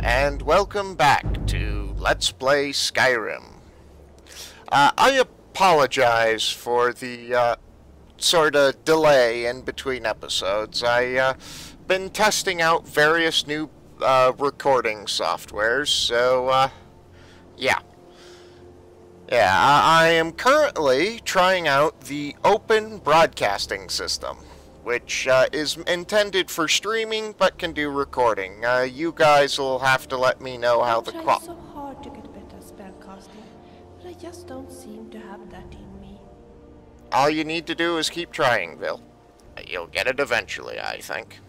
and welcome back to Let's Play Skyrim. I apologize for the sort of delay in between episodes. I've been testing out various new recording softwares, so yeah. I am currently trying out the open broadcasting system, which is intended for streaming but can do recording. You guys will have to let me know how the quality. I'm trying so hard to get better spellcasting, but I just don't seem to have that in me. All you need to do is keep trying, Bill. You'll get it eventually, I think.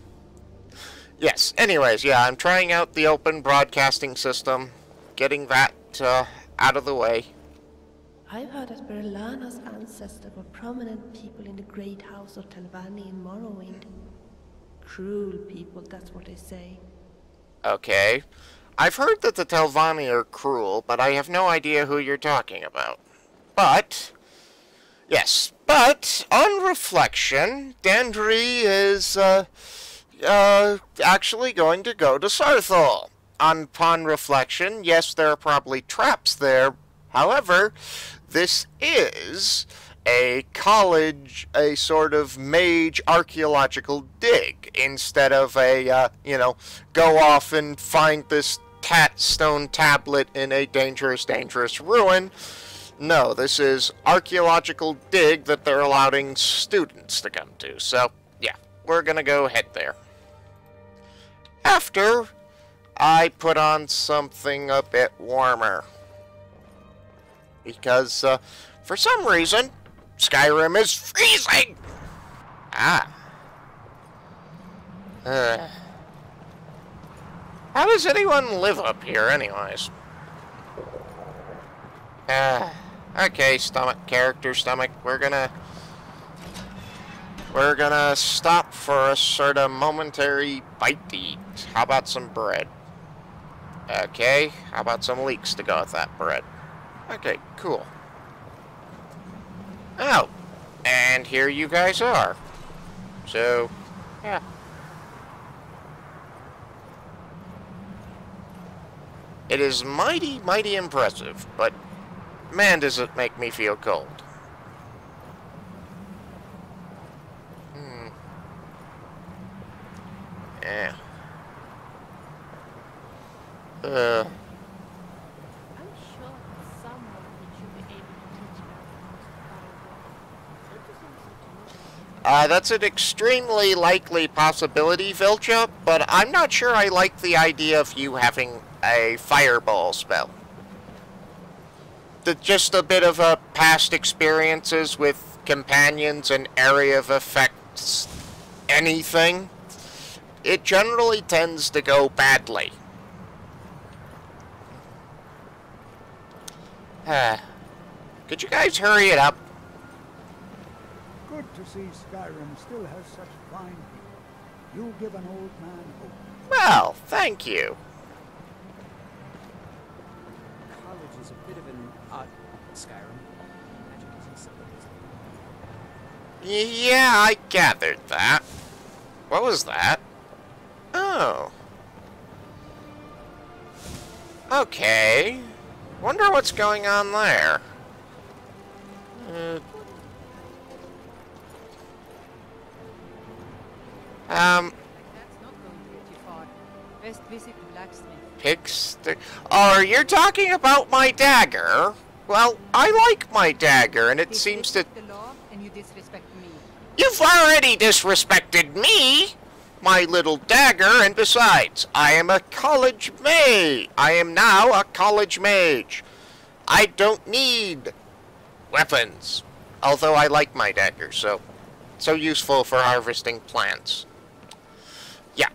Yes, anyways, yeah, I'm trying out the open broadcasting system, getting that out of the way. I've heard that Berlana's ancestors were prominent people in the great house of Telvanni in Morrowind. Cruel people, that's what they say. Okay. I've heard that the Telvanni are cruel, but I have no idea who you're talking about. But, yes, but on reflection, Dandri is actually going to go to Sarthal. Upon reflection, yes, there are probably traps there. However, this is a college, a sort of mage archaeological dig, instead of a, go off and find this stone tablet in a dangerous ruin. No, this is archaeological dig that they're allowing students to come to. So, yeah, we're gonna go head there. After I put on something a bit warmer. Because, for some reason, Skyrim is freezing! How does anyone live up here, anyways? Okay, character stomach, we're gonna stop for a sort of momentary bite to eat. How about some bread? Okay, how about some leeks to go with that bread? Okay, cool. Oh, and here you guys are. So, yeah. It is mighty, mighty impressive, but man, does it make me feel cold. Yeah. That's an extremely likely possibility, Vilcha, but I'm not sure I like the idea of you having a fireball spell. Just a bit of past experiences with companions and area of effects, anything, it generally tends to go badly. Could you guys hurry it up? Good to see Skyrim still has such fine people. You give an old man hope. Well, thank you. College is a bit of an odd Skyrim. Magic isn't so easy. Yeah, I gathered that. What was that? Oh. Okay. Wonder what's going on there. That's not going to get you far. Best visit the blacksmith. Pigstick. Oh, you're talking about my dagger? Well, I like my dagger, and it seems to... the law, and you disrespect me. You've already disrespected me, my little dagger, and besides, I am a college mage. I am now a college mage. I don't need weapons. Although I like my dagger, so useful for harvesting plants. Yeah,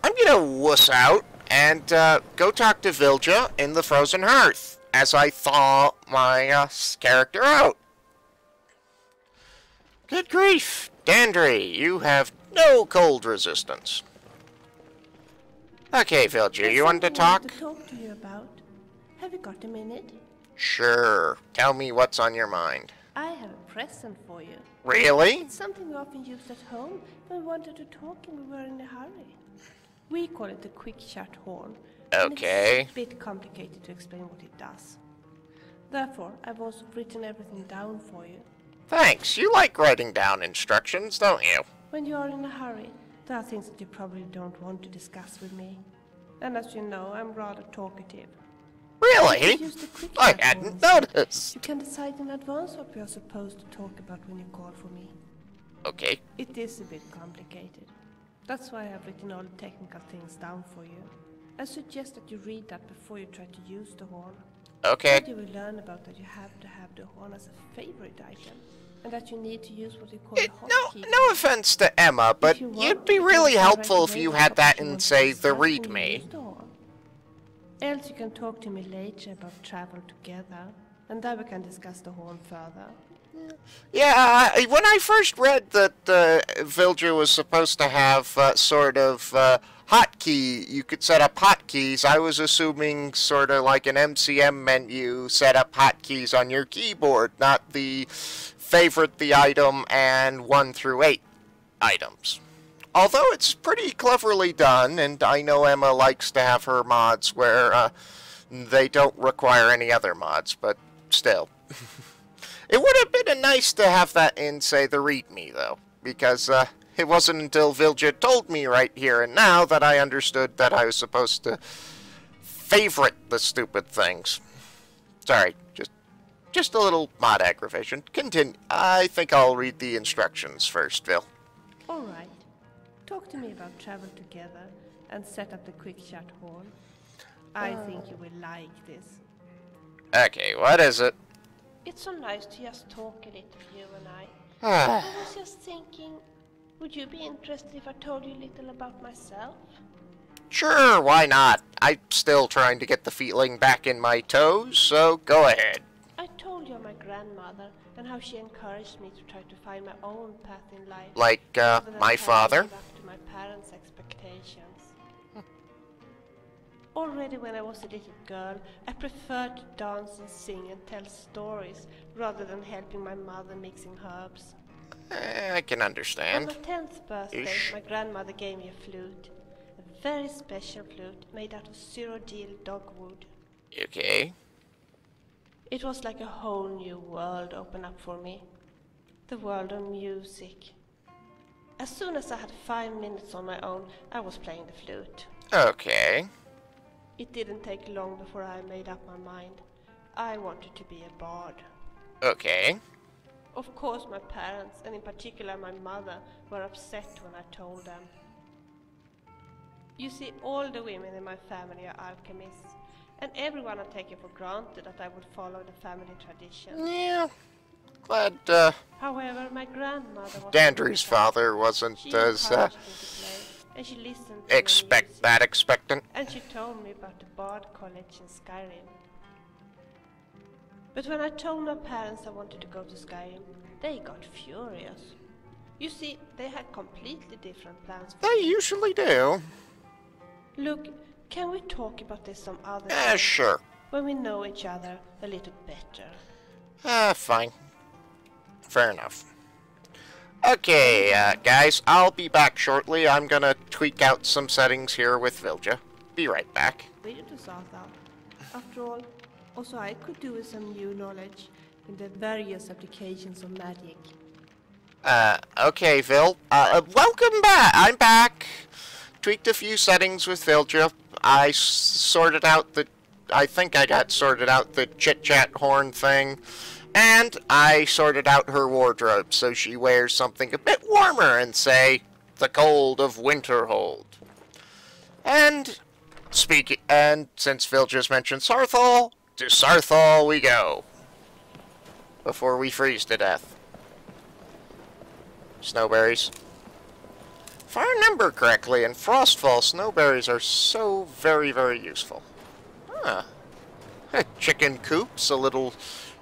I'm gonna wuss out and go talk to Vilja in the Frozen Hearth as I thaw my character out. Good grief, Dandri, you have no cold resistance. Okay, Vilja, you want to talk? To talk to you about. Have you got a minute? Sure. Tell me what's on your mind. I have a present for you. Really? It's something we often use at home when we wanted to talk and we were in a hurry. We call it the quick shut horn, and Okay. it's a bit complicated to explain what it does. Therefore, I've also written everything down for you. Thanks. You like writing down instructions, don't you? When you are in a hurry, there are things that you probably don't want to discuss with me. And as you know, I'm rather talkative. Really? Use the quick I chat hadn't forums. noticed. You can decide in advance what we are supposed to talk about when you call for me. Okay. It is a bit complicated. That's why I have written all the technical things down for you. I suggest that you read that before you try to use the horn. Okay. And you will learn about that you have to have the horn as a favorite item, and that you need to use what you call a hotkey. No offense to Emma, but If you want, you'd be you can really try helpful right if away you what had that topic you in, want to say, the discuss when you readme. use the horn. Else you can talk to me later about travel together, and then we can discuss the horn further. Yeah, when I first read that Vilja was supposed to have sort of hotkey, you could set up hotkeys, I was assuming sort of like an MCM menu, set up hotkeys on your keyboard, not the favorite the item and 1 through 8 items. Although it's pretty cleverly done, and I know Emma likes to have her mods where they don't require any other mods, but still. It would have been nice to have that in, say, the README, though, because it wasn't until Vilja told me right here and now that I understood that I was supposed to favorite the stupid things. Sorry, just a little mod aggravation. Continue. I think I'll read the instructions first, Vil. Alright. Talk to me about travel together and set up the quick chat horn. I think you will like this. Okay, what is it? It's so nice to just talk a little, you and I. Ah. I was just thinking, would you be interested if I told you a little about myself? Sure, why not? I'm still trying to get the feeling back in my toes, so go ahead. I told you of my grandmother and how she encouraged me to try to find my own path in life. Like, rather than my trying to father? live up to my parents' expectations. Already when I was a little girl, I preferred to dance and sing and tell stories rather than helping my mother mixing herbs. I can On understand. my 10th birthday, Ish. my grandmother gave me a flute. A very special flute made out of Cyrodiil dogwood. Okay. It was like a whole new world opened up for me. The world of music. As soon as I had 5 minutes on my own, I was playing the flute. Okay. It didn't take long before I made up my mind. I wanted to be a bard. Okay. Of course my parents, and in particular my mother, were upset when I told them. You see, all the women in my family are alchemists, and everyone had taken for granted that I would follow the family tradition. Yeah. Glad, However, my grandmother was... Dandry's father wasn't She as, encouraged me to play, and she listened to my music. expectant. And she told me about the Bard College in Skyrim. But when I told my parents I wanted to go to Skyrim, they got furious. You see, they had completely different plans for They me. usually do. Look, can we talk about this some other Yeah, time? sure. When we know each other a little better. Fine. Fair enough. Okay, guys, I'll be back shortly. I'm gonna tweak out some settings here with Vilja. Be right back. We to sort out. After all, also I could do with some new knowledge in the various applications of magic. Okay, Vil. Welcome back. I'm back. Tweaked a few settings with Vilja. I sorted out the... I think I got sorted out the chit-chat horn thing. And I sorted out her wardrobe so she wears something a bit warmer and, say, the cold of Winterhold. And since Vil just mentioned Sarthal, to Sarthal we go. Before we freeze to death. Snowberries. If I remember correctly, in Frostfall, snowberries are so very, very useful. Huh. Chicken coops, a little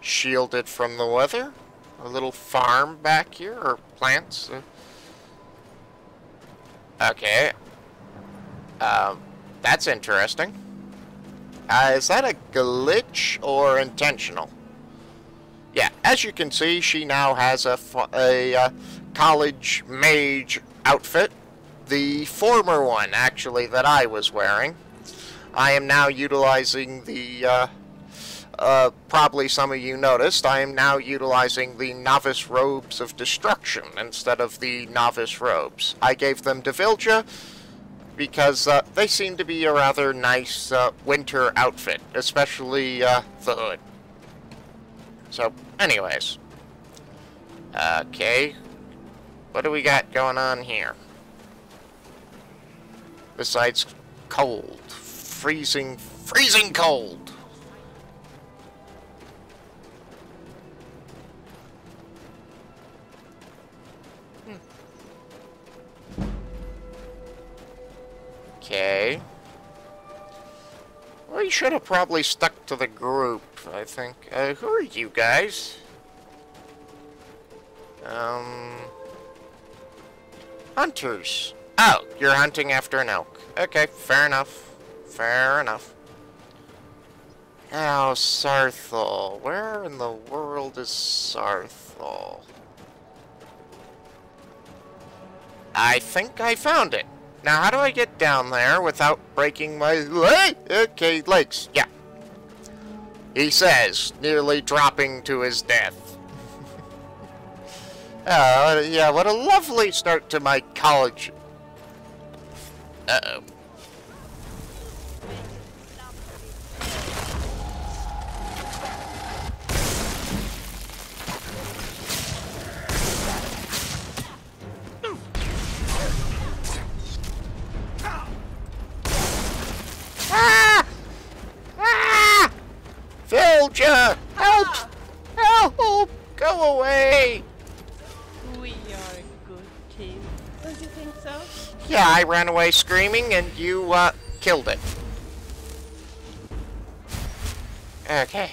shielded from the weather. A little farm back here, or plants. Okay. That's interesting. Is that a glitch or intentional? Yeah, as you can see, she now has a college mage outfit. The former one, actually, that I was wearing. I am now utilizing the, probably some of you noticed, I am now utilizing the Novice Robes of Destruction instead of the Novice Robes. I gave them to Vilja because they seem to be a rather nice winter outfit, especially the hood. So, anyways. Okay. What do we got going on here? Besides cold. Freezing cold. Okay. Well, you should have probably stuck to the group, I think. Who are you guys? Hunters. Oh, you're hunting after an elk. Okay, fair enough. Fair enough. Oh, Sarthal. Where in the world is Sarthal? I think I found it. Now, how do I get down there without breaking my leg? Okay, legs. Yeah. He says, nearly dropping to his death. Oh, yeah, what a lovely start to my college. Uh-oh. Ah! Ah! Vilja! Help! Help! Go away! We are a good team. Don't you think so? Yeah, I ran away screaming and you, killed it. Okay.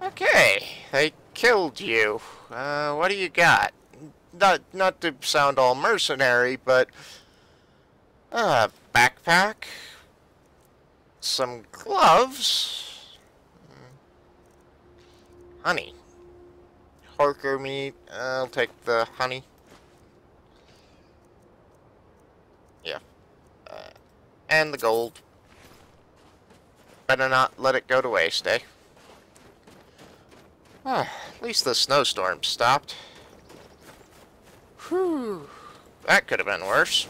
Okay, they killed you. What do you got? Not to sound all mercenary, but... backpack. Some gloves. Honey. Horker meat. I'll take the honey. Yeah. And the gold. Better not let it go to waste, eh? At least the snowstorm stopped. Whew. That could have been worse.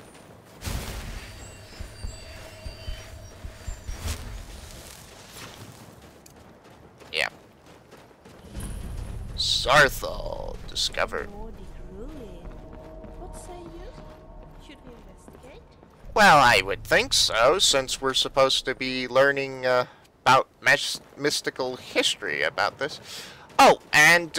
Yeah. Sarthal discovered. What say you? Should we investigate? Well, I would think so, since we're supposed to be learning about mystical history about this. Oh, and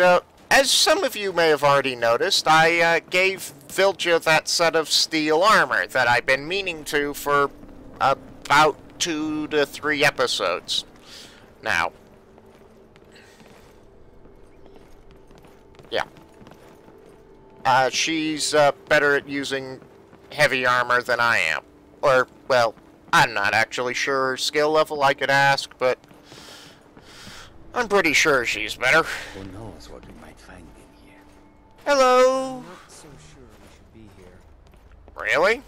as some of you may have already noticed, I gave Vilja that set of steel armor that I've been meaning to for about 2 to 3 episodes now. Yeah. She's better at using heavy armor than I am. Or, well, I'm not actually sure her skill level, I could ask, but I'm pretty sure she's better. Who knows what we might find in here? Hello! I'm not so sure we should be here. Really?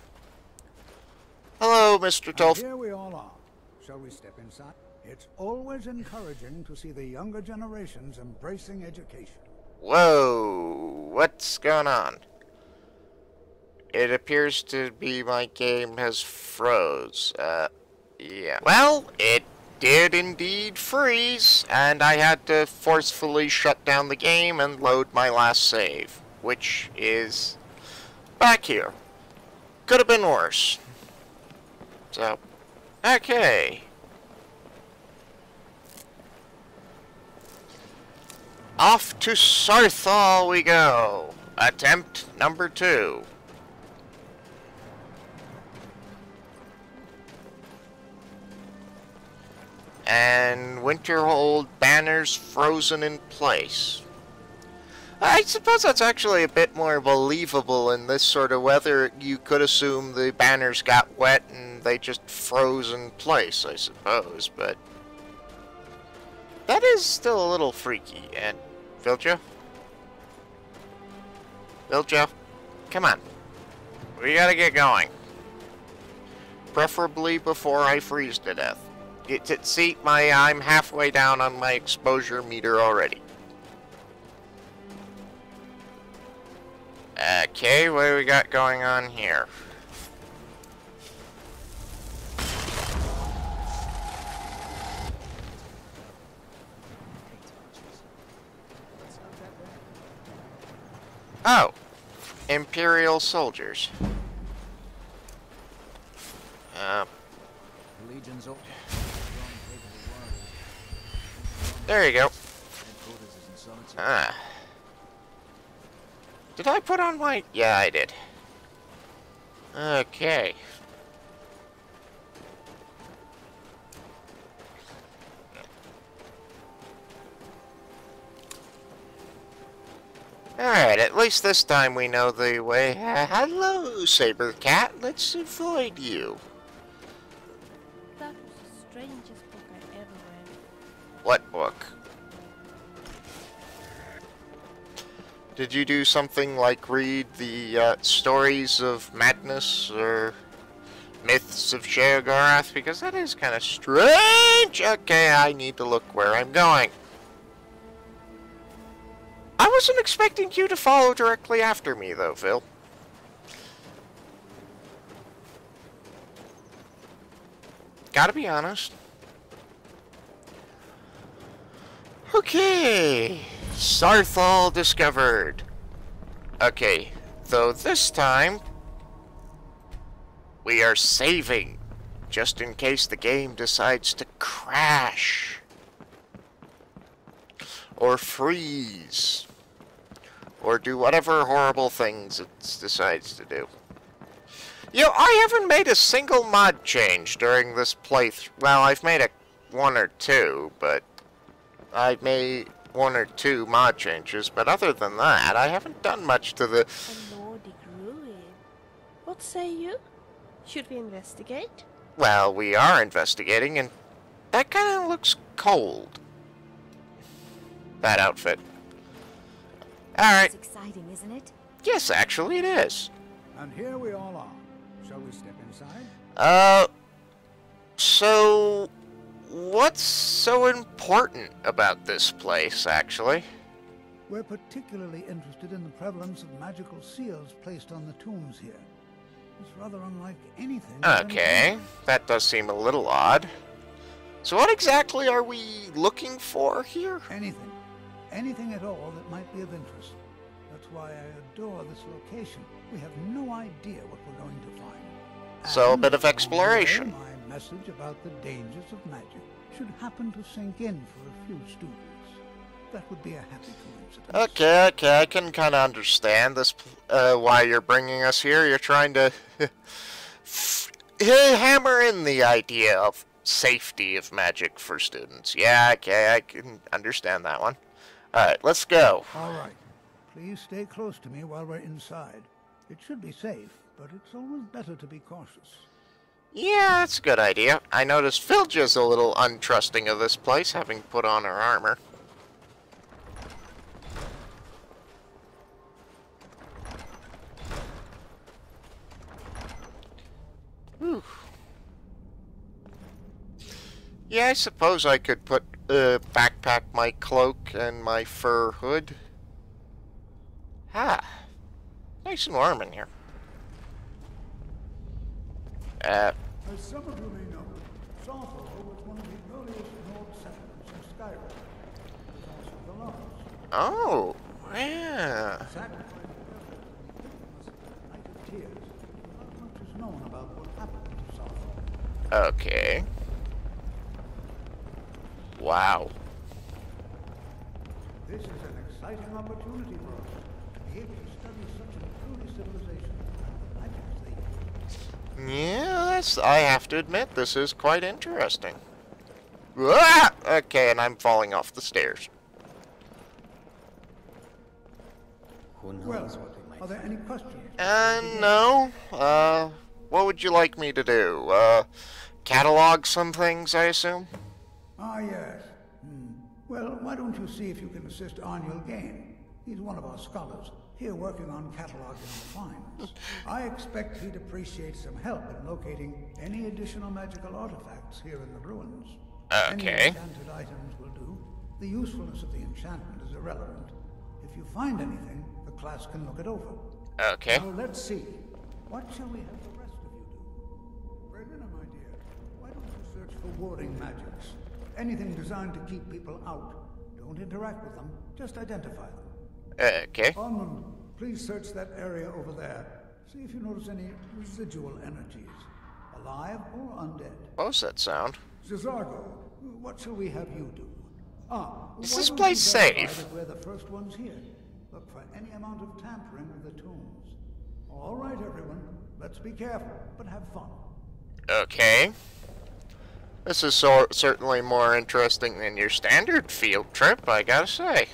Hello, Mr. And Tolf. here we all are. Shall we step inside? It's always encouraging to see the younger generations embracing education. Whoa, what's going on? It appears to be my game has froze. Yeah. Well, it did indeed freeze, and I had to forcefully shut down the game and load my last save, which is back here. Could have been worse. So, okay. Off to Sarthal we go. Attempt number 2. And Winterhold banners frozen in place. I suppose that's actually a bit more believable in this sort of weather. You could assume the banners got wet and they just froze in place, I suppose, but that is still a little freaky. And Vilja? Biljo, come on. We gotta get going. Preferably before I freeze to death. See, I'm halfway down on my exposure meter already. Okay, what do we got going on here? Oh, Imperial soldiers. There you go. Ah. Did I put on white? Yeah, I did. Okay. Alright, at least this time we know the way. Hello, Saber Cat. Let's avoid you. That was the strangest book I ever read. What book? Did you do something like read the stories of madness or myths of Sheogorath? Because that is kind of strange. Okay, I need to look where I'm going. I wasn't expecting you to follow directly after me, though, Phil. Gotta be honest. Okay. Sarthal discovered. Okay, though this time we are saving, just in case the game decides to crash or freeze or do whatever horrible things it decides to do. You know, I haven't made a single mod change during this playthrough. Well, I've made one or two, but I've made one or two mod changes, but other than that, I haven't done much to the... A Nordic ruin. What say you? Should we investigate? Well, we are investigating, and that kind of looks cold. That outfit. Alright. It's exciting, isn't it? Yes, actually it is. And here we all are. Shall we step inside? So... what's so important about this place, actually? We're particularly interested in the prevalence of magical seals placed on the tombs here. It's rather unlike anything. Okay, that does seem a little odd. So what exactly are we looking for here? Anything. Anything at all that might be of interest. That's why I adore this location. We have no idea what we're going to find. So a And bit of on the way, exploration. My message about the dangers of magic should happen to sink in for a few students. That would be a happy coincidence. Okay, I can kind of understand this, why you're bringing us here. You're trying to hammer in the idea of safety of magic for students. Yeah, okay, I can understand that one. Alright, let's go. All right. Please stay close to me while we're inside. It should be safe, but it's always better to be cautious. Yeah, that's a good idea. I noticed Filja's a little untrusting of this place, having put on her armor. Whew. Yeah, I suppose I could backpack my cloak and my fur hood. Ah, nice and warm in here. As some of you may know, Sarthal was one of the earliest nord settlements in Skyrim. It was also the largest. Oh, yeah. Sacrificed the Night of Tears. Not much is known about what happened to Sarthal. Okay. Wow. This is an exciting opportunity for us to be able to study such an early civilization and the magics they used. Yes, I have to admit, this is quite interesting. Ah! Okay, and I'm falling off the stairs. Who knows Well, what we might are there find. any questions? No. What would you like me to do? Catalog some things, I assume? Ah, yes. Well, why don't you see if you can assist Arniel Gain? He's one of our scholars. here working on cataloging our finds. I expect he'd appreciate some help in locating any additional magical artifacts here in the ruins. Any Okay. enchanted items will do. The usefulness of the enchantment is irrelevant. If you find anything, the class can look it over. Okay. Now let's see. What shall we have the rest of you do? Brenna, my dear, why don't you search for warding magics? Anything designed to keep people out. Don't interact with them, just identify them. Okay. Armand, please search that area over there. See if you notice any residual energies. Alive or undead. What was that sound? Zizargo, what shall we have you do? Is why this don't place you verify safe? that we're the first ones here. Look for any amount of tampering with the tombs. All right, everyone. Let's be careful, but have fun. Okay. This is certainly more interesting than your standard field trip, I gotta say.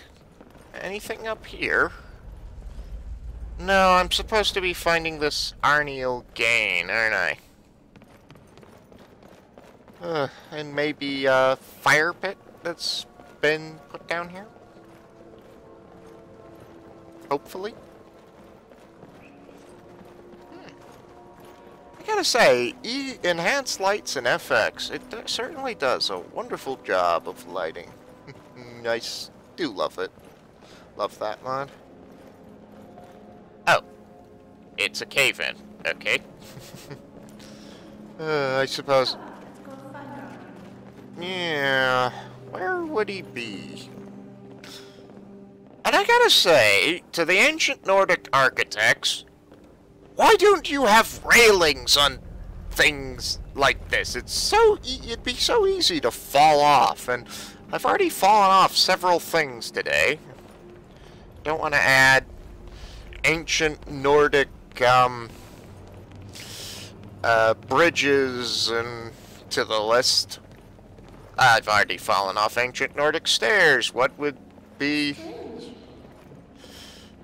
Anything up here? No, I'm supposed to be finding this Arniel Gain, aren't I? And maybe a fire pit that's been put down here? Hopefully. I gotta say, enhanced lights and FX, it certainly does a wonderful job of lighting. I do love it. Love that mod. Oh. It's a cave-in. Okay. I suppose... Yeah, where would he be? And I gotta say, to the ancient Nordic architects, why don't you have railings on things like this? It's so it'd be so easy to fall off, and I've already fallen off several things today. Don't want to add ancient Nordic bridges and to the list. I've already fallen off ancient Nordic stairs. What would be...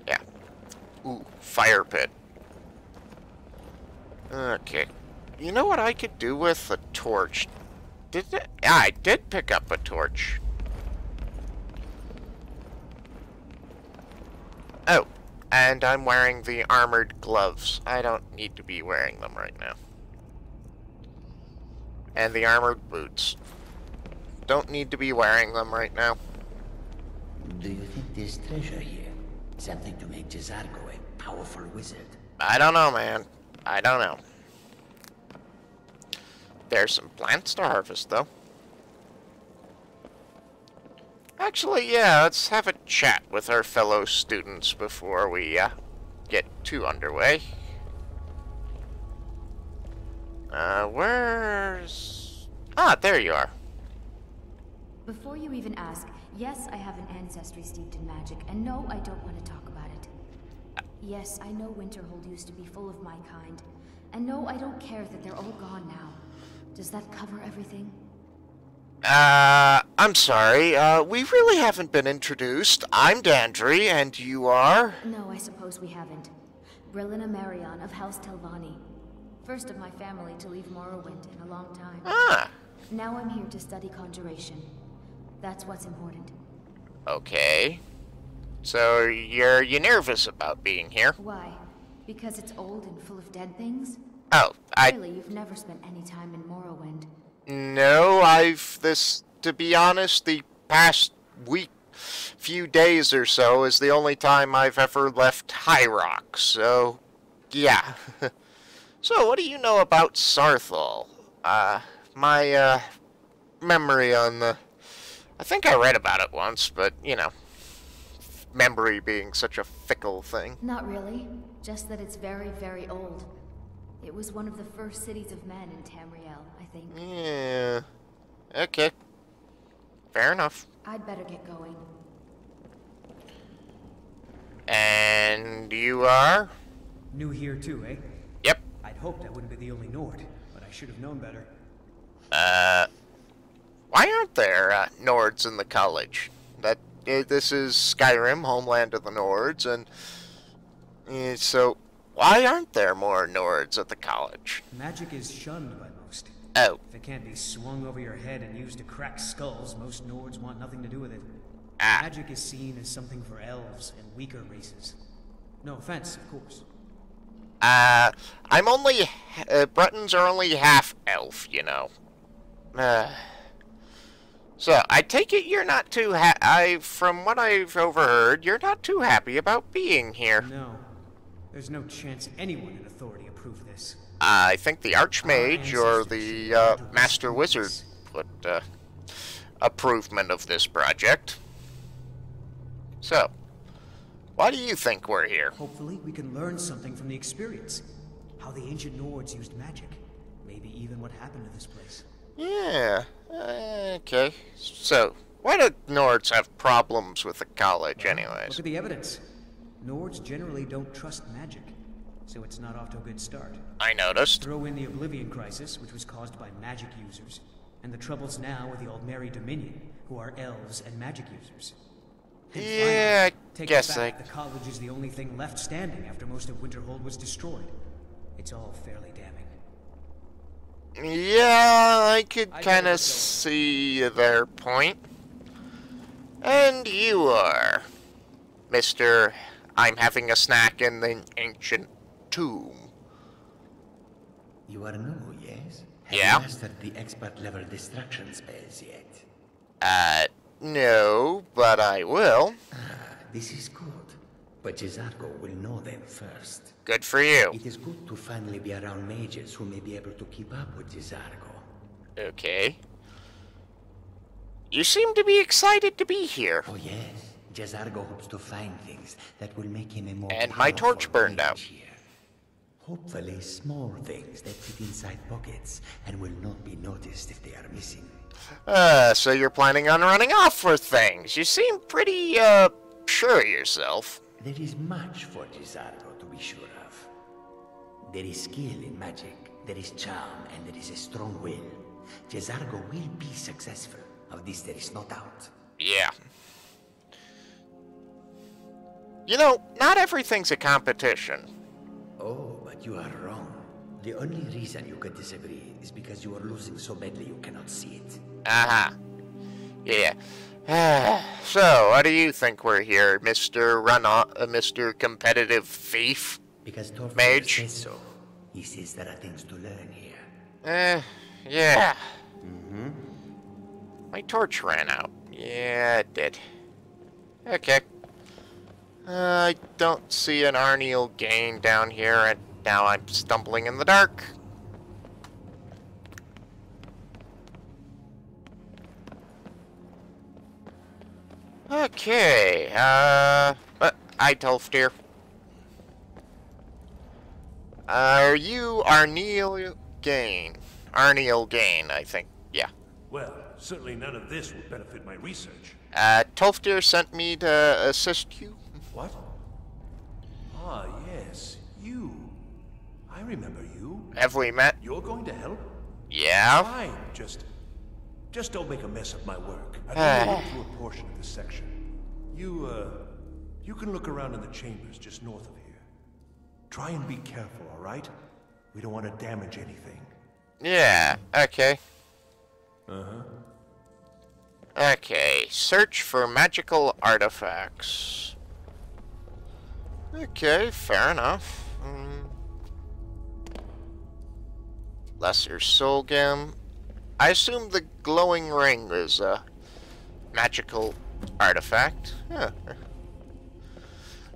Yeah. Ooh, fire pit. Okay. You know what I could do with a torch? I did pick up a torch. Oh, and I'm wearing the armored gloves. I don't need to be wearing them right now. And the armored boots. Don't need to be wearing them right now. Do you think there's treasure here? Something to make Jizargo a powerful wizard? I don't know, man. I don't know. There's some plants to harvest, though. Actually, yeah, let's have a chat with our fellow students before we get too underway. Where's... Ah, there you are. Before you even ask, yes, I have an ancestry steeped in magic, and no, I don't want to talk about it. Yes, I know Winterhold used to be full of my kind, and no, I don't care that they're all gone now. Does that cover everything? I'm sorry, we really haven't been introduced. I'm Dandry, and you are? No, I suppose we haven't. Brillina Marion of House Telvanni. First of my family to leave Morrowind in a long time. Ah. Now I'm here to study conjuration. That's what's important. Okay. So, you're nervous about being here? Why? Because it's old and full of dead things? Oh, Really, you've never spent any time in Morrowind. No, to be honest, the past few days or so is the only time I've ever left High Rock, so, yeah. So, what do you know about Sarthal? My, memory on the... I think I read about it once, but, you know, memory being such a fickle thing. Not really. Just that it's very, very old. It was one of the first cities of men in Tamriel, I think. Yeah. Okay. Fair enough. I'd better get going. And you are? New here too, eh? Yep. I'd hoped I wouldn't be the only Nord, but I should have known better. Why aren't there nords in the college? This is Skyrim, homeland of the nords, and so why aren't there more nords at the college? Magic is shunned by most. Oh. If it can't be swung over your head and used to crack skulls, most Nords want nothing to do with it. Ah. Magic is seen as something for elves and weaker races. No offense, of course. I'm only... Bretons are only half-elf, you know. So, I take it you're not too from what I've overheard, you're not too happy about being here. No. There's no chance anyone in authority approved this. I think the Archmage or the Master Wizard put approvement of this project. So, why do you think we're here? Hopefully we can learn something from the experience. How the ancient nords used magic. Maybe even what happened to this place. Yeah, okay. So, why do nords have problems with the college anyways? Look at the evidence. Nords generally don't trust magic, so it's not off to a good start. I noticed. Throw in the Oblivion Crisis, which was caused by magic users, and the troubles now with the Aldmeri Dominion, who are elves and magic users. And Yeah, finally, I guess the college is the only thing left standing after most of Winterhold was destroyed. It's all fairly damning. Yeah, I could kind of see their point. And you are, Mr. I'm having a snack in the ancient tomb. You are new, yes? Yeah. Have you mastered the expert level destruction spells yet? No, but I will. This is good. But Jezargo will know them first. Good for you. It is good to finally be around mages who may be able to keep up with Jezargo. Okay. You seem to be excited to be here. Oh yes, Jezargo hopes to find things that will make him a more And my torch powerful burned out. mage here. Hopefully small things that fit inside pockets and will not be noticed if they are missing. So you're planning on running off for things. You seem pretty, sure of yourself. There is much for Jezargo to be sure of. There is skill in magic, there is charm, and there is a strong will. Jezargo will be successful. Of this there is no doubt. Yeah. You know, not everything's a competition. Oh, but you are wrong. The only reason you could disagree is because you are losing so badly you cannot see it. Uh-huh. Yeah. So, why do you think we're here, Mr. Mr. Competitive Thief? Because Torf Mage? says so. He says there are things to learn here. Yeah. My torch ran out. Yeah, it did. Okay. I don't see an Arniel gain down here, and now I'm stumbling in the dark. Okay, hi Tolfdir. Are you Arniel Gain? Arniel Gain, I think. Yeah. Well, certainly none of this will benefit my research. Tolfdir sent me to assist you. What? Ah, yes, you. I remember you. Have we met? You're going to help? Yeah. Fine, just don't make a mess of my work. I'd only look through a portion of this section. You can look around in the chambers just north of here. Try and be careful, all right? We don't want to damage anything. Yeah, okay. Uh-huh. Okay, search for magical artifacts. Okay, fair enough. Lesser soul gem. I assume the glowing ring is a magical artifact. Huh.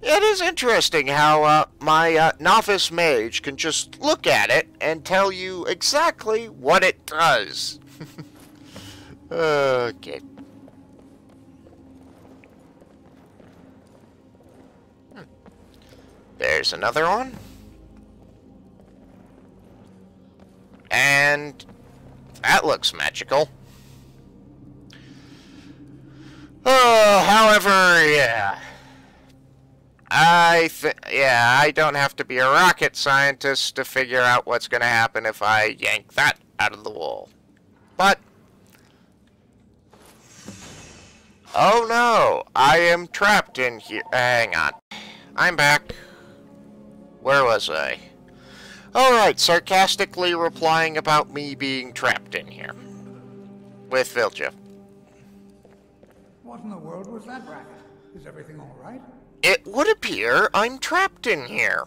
It is interesting how my novice mage can just look at it and tell you exactly what it does. Okay. There's another one. And that looks magical. Oh, however, yeah. I don't have to be a rocket scientist to figure out what's going to happen if I yank that out of the wall. But oh no, I am trapped in here. Hang on. I'm back. Where was I? Alright, sarcastically replying about me being trapped in here. With Vilja. What in the world was that racket? Is everything all right? It would appear I'm trapped in here.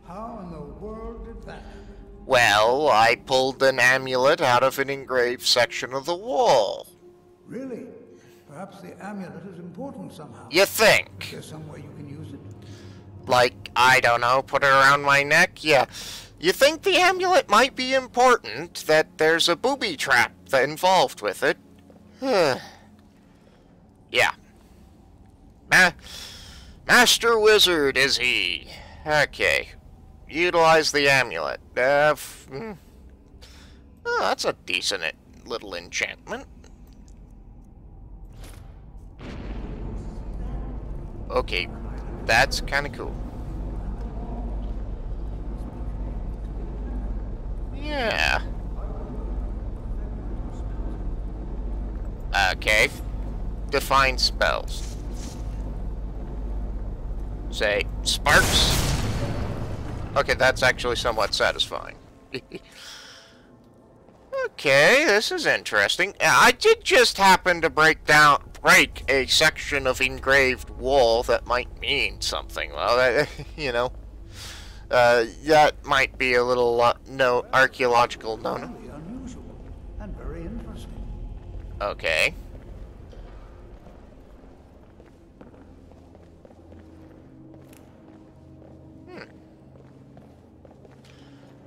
How in the world did that happen? Well, I pulled an amulet out of an engraved section of the wall. Really? Perhaps the amulet is important somehow. You think? Is there some way you can use it? Like, I don't know, put it around my neck? Yeah. You think the amulet might be important, that there's a booby trap involved with it? Yeah. Master Wizard, is he? Okay. Utilize the amulet. Oh, that's a decent little enchantment. Okay, that's kind of cool. Yeah. Okay. Define spells. Say, sparks. Okay, that's actually somewhat satisfying. Okay, this is interesting. I did just happen to break a section of engraved wall that might mean something. Well, that, you know, that might be a little archaeological no. Very unusual and very interesting. Okay.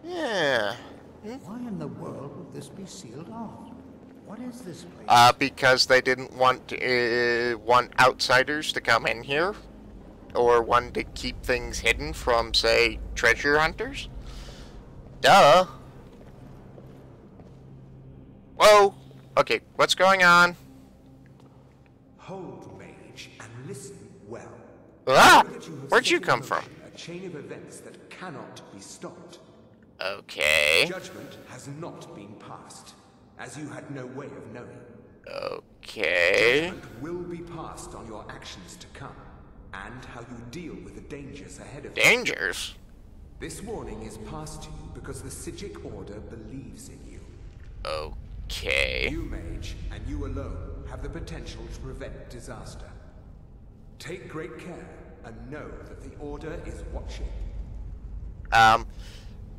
Yeah. Why in the world would this be sealed off? What is this place? Because they didn't want outsiders to come in here, or wanted to keep things hidden from, say, treasure hunters. Duh. Whoa. Okay, what's going on? Hold, mage, and listen well. Ah! Know that you have Where'd set you in come motion from? A chain of events that cannot be stopped. Okay. Judgment has not been passed, as you had no way of knowing. Okay. Judgment will be passed on your actions to come, and how you deal with the dangers ahead of you. Dangers? This warning is passed to you because the Psijic Order believes in you. Okay. You, mage, and you alone have the potential to prevent disaster. Take great care, and know that the Order is watching.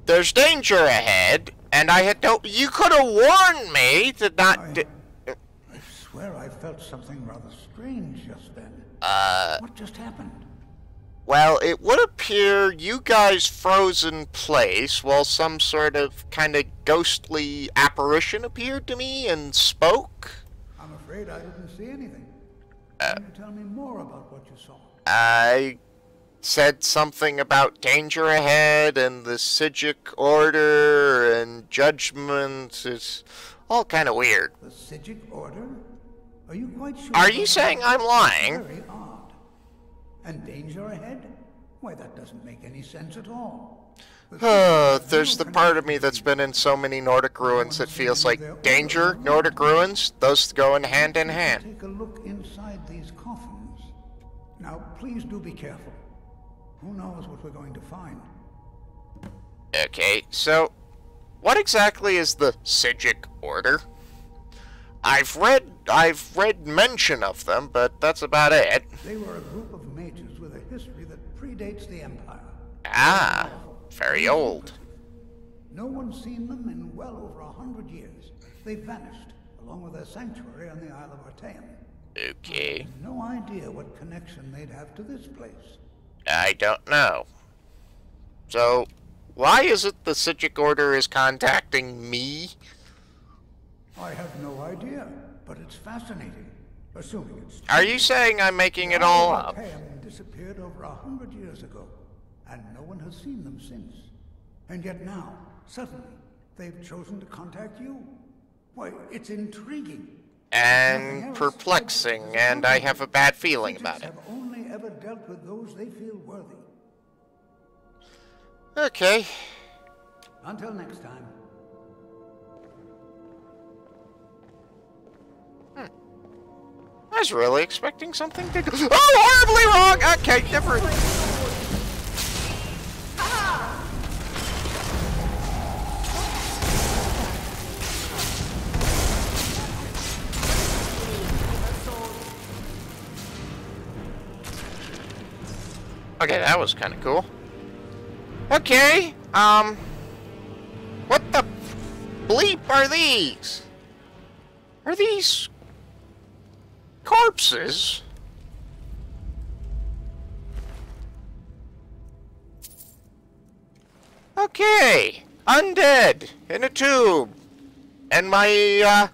There's danger ahead, and I had no... You could have warned me to not... I swear I felt something rather strange just then. What just happened? Well, it would appear you guys froze in place while some sort of kind of ghostly apparition appeared to me and spoke. I'm afraid I didn't see anything. Can you tell me more about what you saw? I said something about danger ahead and the Psijic Order and judgment. It's all kind of weird. The Psijic Order? Are you quite sure? Are you saying I'm lying? Very odd. And danger ahead? Why, that doesn't make any sense at all. There's the part of me that's been in so many Nordic ruins that feels like danger, Nordic ruins, those go in hand. Take a look inside these coffins. Now, please do be careful. Who knows what we're going to find? Okay, so what exactly is the Psijic Order? I've read mention of them, but that's about it. They were a group of mages with a history that predates the Empire. Ah, very old. No one's seen them in well over 100 years. They vanished, along with their sanctuary on the Isle of Artaeum. Okay. No idea what connection they'd have to this place. I don't know. So, why is it the Psijic Order is contacting me? I have no idea, but it's fascinating. Assuming it's true. Are you saying I'm making it all up? Artaeum disappeared over 100 years ago, and no one has seen them since. And yet now, suddenly, they've chosen to contact you. Why, it's intriguing. And perplexing, and I have a bad feeling about it. Have only ever dealt with those they feel worthy. Okay. Until next time. I was really expecting something to go. Oh, horribly wrong! Okay, never. Okay, that was kind of cool. Okay, what the bleep are these? Are these corpses? Okay, undead in a tube. And my,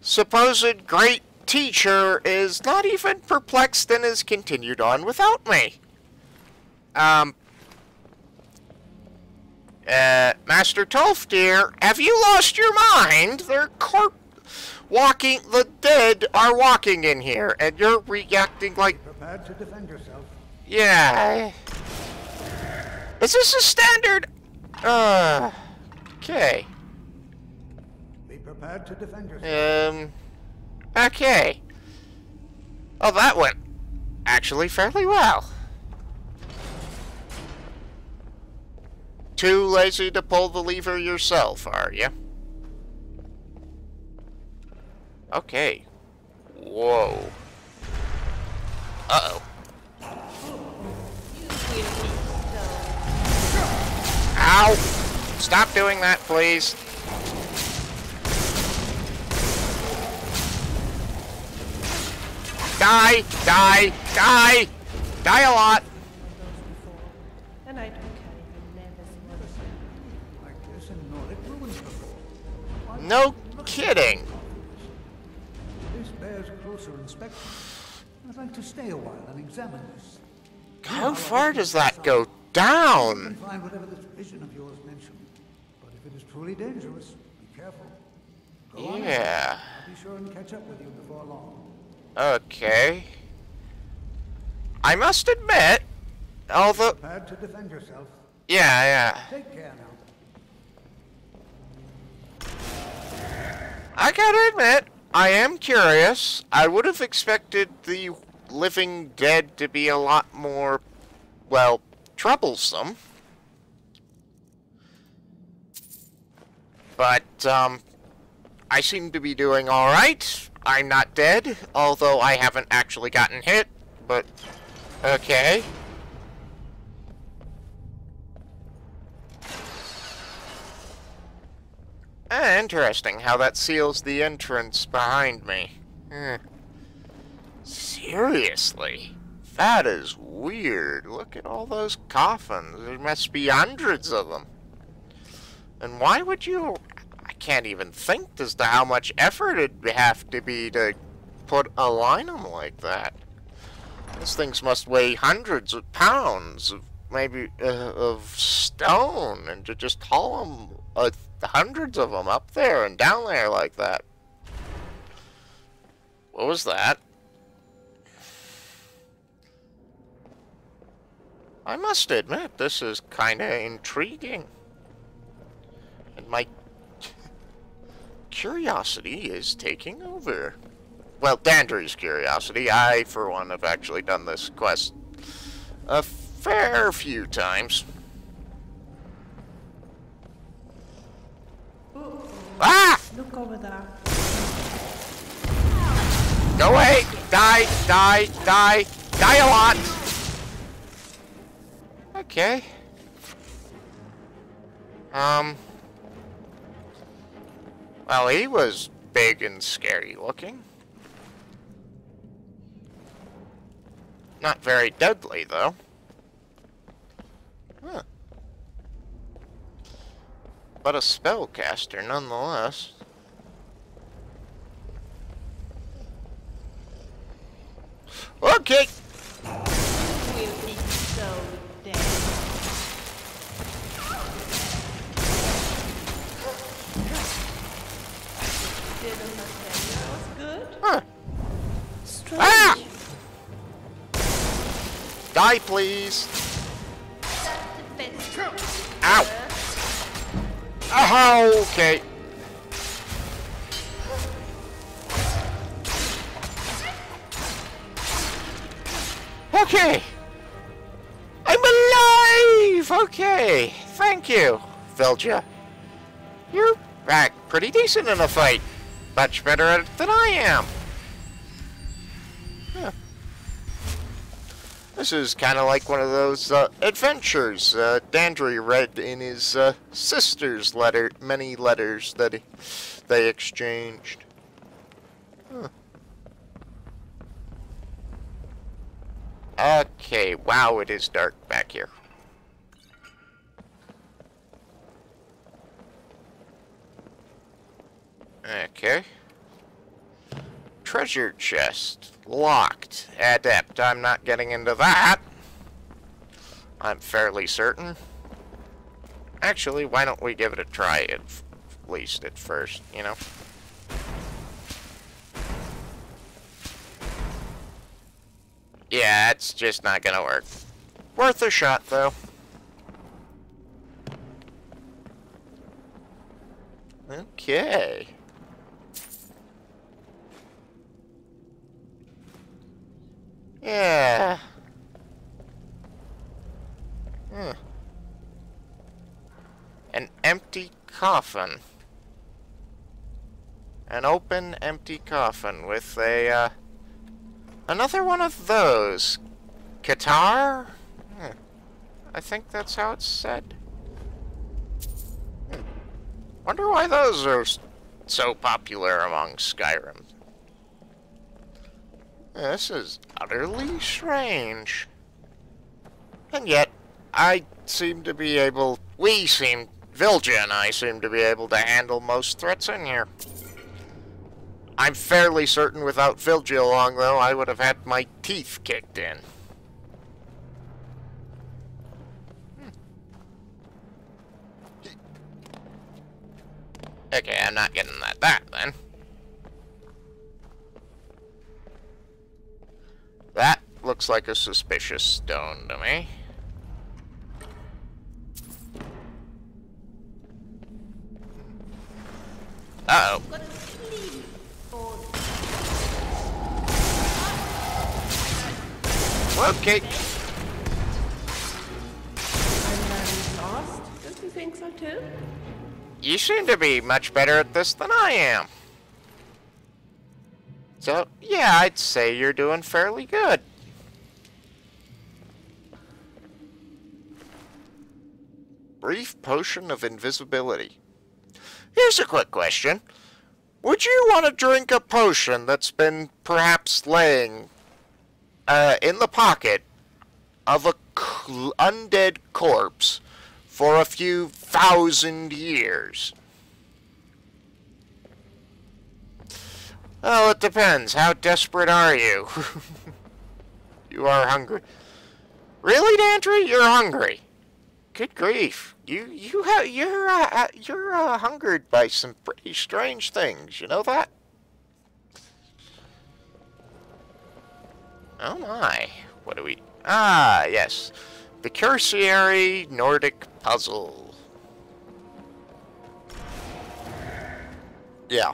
supposed great teacher is not even perplexed and has continued on without me. Master Tolfdir, have you lost your mind? The dead are walking in here, and you're reacting like... Prepared to defend yourself. Yeah. Is this a standard? Okay. Be prepared to defend yourself. Okay. Oh, that went actually fairly well. Too lazy to pull the lever yourself, are you? Okay. Whoa. Uh-oh. Ow! Stop doing that, please. Die! Die! Die! Die a lot! And I don't carry the nervous Like this in Nordic ruins before. No kidding. This bears closer inspection. I'd like to stay a while and examine this. How far does that go You down? can find whatever this vision of yours mentioned. But if it is truly dangerous, be careful. Go on. Yeah. I'll be sure and catch up with you before long. Okay. I must admit, although... Prepared to defend yourself. Yeah. Take care now. I gotta admit, I am curious. I would have expected the living dead to be a lot more, well, troublesome. But, I seem to be doing alright. I'm not dead, although I haven't actually gotten hit, but okay. Interesting how that seals the entrance behind me. Seriously? That is weird. Look at all those coffins. There must be hundreds of them. And why would you... I can't even think as to how much effort it'd have to be to align them like that. These things must weigh hundreds of pounds of maybe of stone, and to just haul them, hundreds of them up there and down there like that. What was that? I must admit, this is kind of intriguing. And my curiosity is taking over. Well, Dandry's curiosity. I, for one, have actually done this quest a fair few times. Ah! Look over there. Go away! Die! Die! Die! Die a lot! Okay. Well, he was big and scary looking. Not very deadly, though. Huh. But a spellcaster, nonetheless. Okay! We'll be so dead. Didn't that was good? Huh. Strange. Ah! Die, please! Ow! Oh, okay. Okay! I'm alive! Okay, thank you, Velja. You're pretty decent in a fight. Much better at it than I am. Huh. This is kind of like one of those adventures Dandry read in his sister's many letters that they exchanged. Huh. Okay, wow, it is dark back here. Okay. Treasure chest. Locked. Adept. I'm not getting into that. I'm fairly certain. Actually, why don't we give it a try at least at first, you know? Yeah, it's just not gonna work. Worth a shot, though. Okay. Yeah. An empty coffin. An open, empty coffin with a, another one of those. Qatar? I think that's how it's said. Wonder why those are so popular among Skyrim. This is utterly strange. And yet, Vilja and I seem to be able to handle most threats in here. I'm fairly certain without Vilja along, though, I would have had my teeth kicked in. Okay, I'm not getting that then. That looks like a suspicious stone to me. Uh-oh. Okay. I'm lost. Don't you think so too? You seem to be much better at this than I am. So, yeah, I'd say you're doing fairly good. Brief potion of invisibility. Here's a quick question. Would you want to drink a potion that's been perhaps laying in the pocket of a undead corpse for a few thousand years? Well, it depends. How desperate are you? You are hungry. Really, Dantry? You're hungry. Good grief. You're hungered by some pretty strange things. You know that? Oh my. What do we... Ah, yes. The Cursory Nordic Puzzle. Yeah.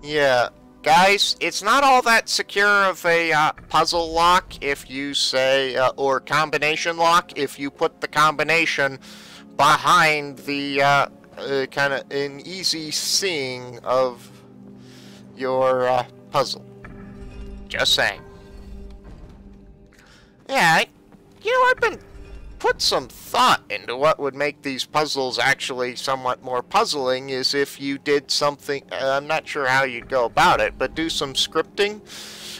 Yeah. Guys, it's not all that secure of a puzzle lock if you say, or combination lock, if you put the combination behind the kind of an easy seeing of your puzzle. Just saying. Yeah, I've been put some thought into what would make these puzzles actually somewhat more puzzling is if you did something, I'm not sure how you'd go about it, but do some scripting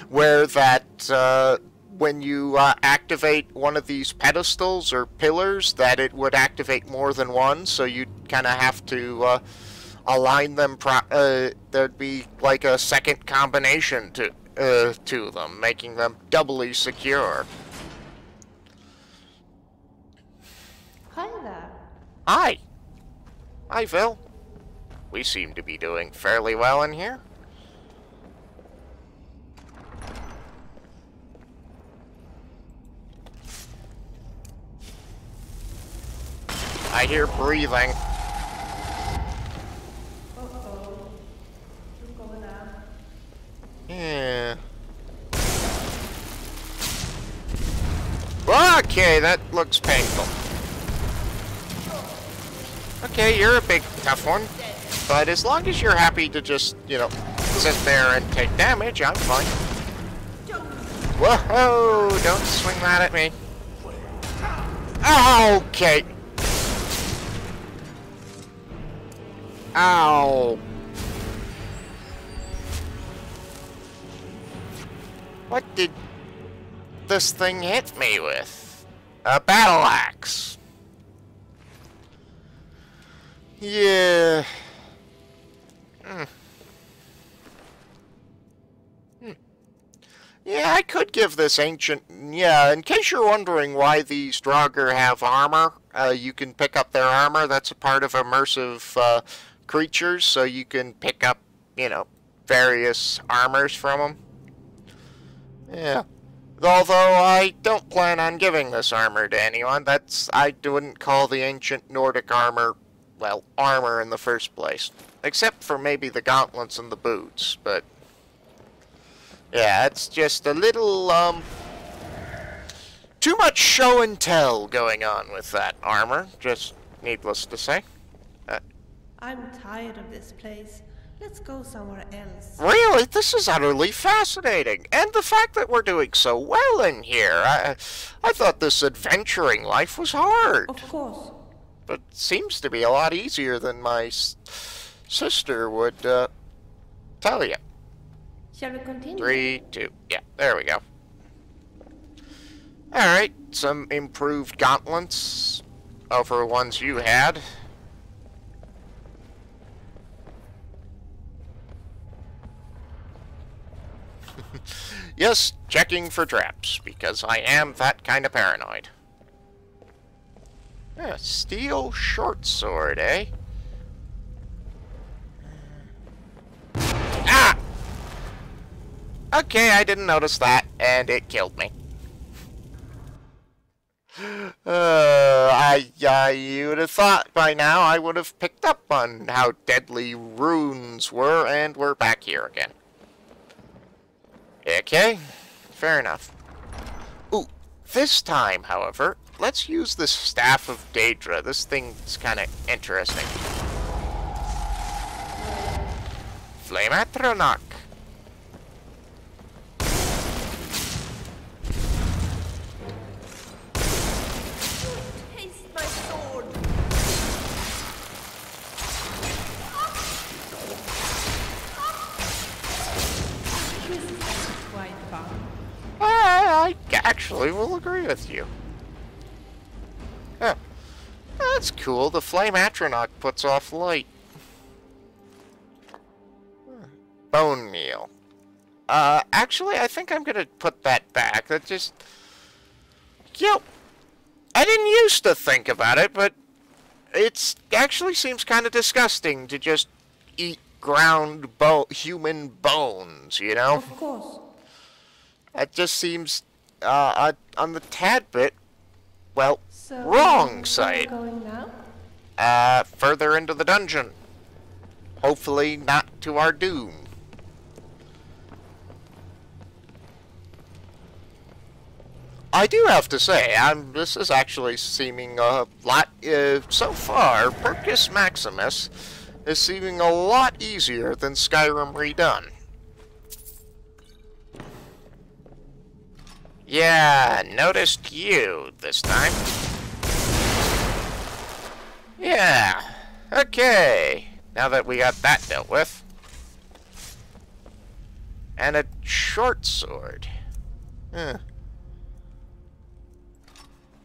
where that when you activate one of these pedestals or pillars that it would activate more than one, so you'd kind of have to align them, there'd be like a second combination to them, making them doubly secure. Hi there. Hi. Hi, Phil. We seem to be doing fairly well in here. I hear breathing. Uh-oh. What's going on? Yeah. Okay, that looks painful. Okay, you're a big tough one, but as long as you're happy to just, you know, sit there and take damage, I'm fine. Whoa! Don't swing that at me. Okay. Ow. What did this thing hit me with? A battle axe. Yeah. Yeah, I could give this ancient... Yeah, in case you're wondering why these Draugr have armor, you can pick up their armor. That's a part of immersive creatures, so you can pick up, you know, various armors from them. Yeah. Although I don't plan on giving this armor to anyone. I wouldn't call the ancient Nordic armor, well, armor in the first place. Except for maybe the gauntlets and the boots, but... Yeah, it's just a little, too much show and tell going on with that armor, just needless to say. I'm tired of this place. Let's go somewhere else. Really? This is utterly fascinating. And the fact that we're doing so well in here. I thought this adventuring life was hard. Of course. But it seems to be a lot easier than my sister would, tell you. Shall we continue? 3, 2, yeah, there we go. Alright, some improved gauntlets over ones you had. Yes, checking for traps, because I am that kind of paranoid. Yeah, steel short sword, eh? Ah! Okay, I didn't notice that, and it killed me. You would have thought by now I would have picked up on how deadly runes were, and we're back here again. Okay, fair enough. Ooh, this time, however, let's use the Staff of Daedra. This thing's kind of interesting. Flamatronach. Taste my sword. This is quite fun. I actually will agree with you. Huh. That's cool. The Flamatronach puts off light. Bone meal. Actually, I think I'm gonna put that back. That just... Yep. I didn't used to think about it, but it actually seems kind of disgusting to just eat ground human bones, you know? Of course. That just seems, on the tad bit, well, So, wrong where side. are we going now? Further into the dungeon. Hopefully not to our doom. I do have to say, this is actually seeming a lot, so far, Percus Maximus is seeming a lot easier than Skyrim Redone. Yeah, noticed you this time. Yeah, okay, now that we got that dealt with. And a short sword. Huh.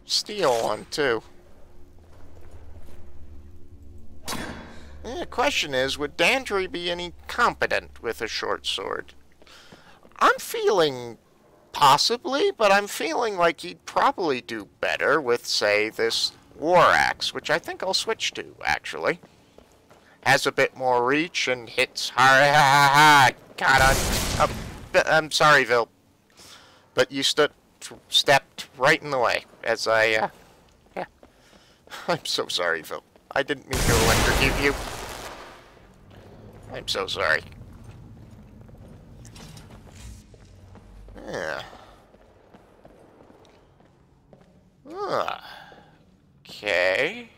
Steel one, too. The question is, would Dandry be any competent with a short sword? I'm feeling possibly, but I'm feeling like he'd probably do better with, say, this war axe, which I think I'll switch to, actually. Has a bit more reach and hits hard. God, I'm sorry, Vil, but you stepped right in the way as I, yeah. I'm so sorry, Phil. I didn't mean to electrocute you. I'm so sorry. Yeah. Okay.